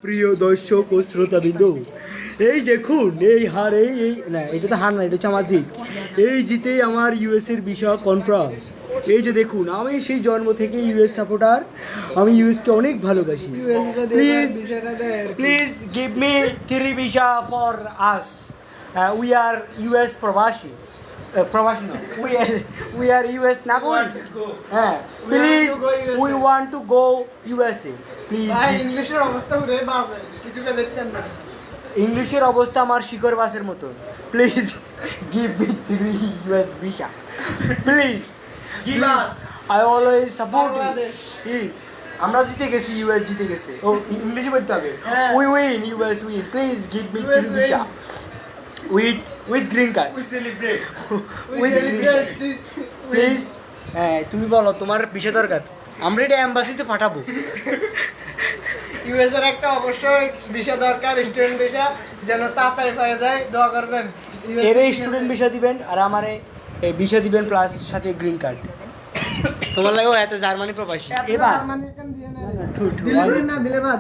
প্রিয় দর্শক ও শ্রোতাবৃন্দ, এই দেখুন এই হার এই না, এটা তো হার না, এটা হচ্ছে আমার জিত। এই জিতেই আমার ইউএসের ভিসা কনফার্ম। এই যে দেখুন, আমি সেই জন্ম থেকে ইউএস সাপোর্টার। আমি ইউএসকে অনেক ভালোবাসি। Please please give me 3 visa for us. We are US প্রবাসী। প্রবাসী না, উই আর ইউএস নাগরিক। হ্যাঁ, please we want to go USA. Please. ইংলিশের অবস্থা পুরো বাজে, কিছুটা দেখতেন না। ইংলিশের অবস্থা আমার শিকর বাসের মতো। Please give me 3 US visa please. I always support is. আমরা জিতে গেছি, ইউএস জিতে গেছে। ও ইংলিশে বলতে হবে। We win, US win. Please give me 3 visa with green card. We celebrate. With celebrate this. Please. হ্যাঁ, তুমি বলো তোমার ভিসা দরকার, আমরা এটা অ্যাম্বাসিতে পাঠাবো। ইউএস এর একটা অবশ্যই ভিসা দরকার, স্টুডেন্ট ভিসা, যেন তাড়াতাড়ি পেয়ে যায়। দোয়া করবেন। এর স্টুডেন্ট ভিসা দিবেন আর আমারে ভিসা দিবেন প্লাস সাথে গ্রিন কার্ড। তোমার লাগেও এত জার্মানি প্রবাসী এবার দিলে না দিলে বাদ।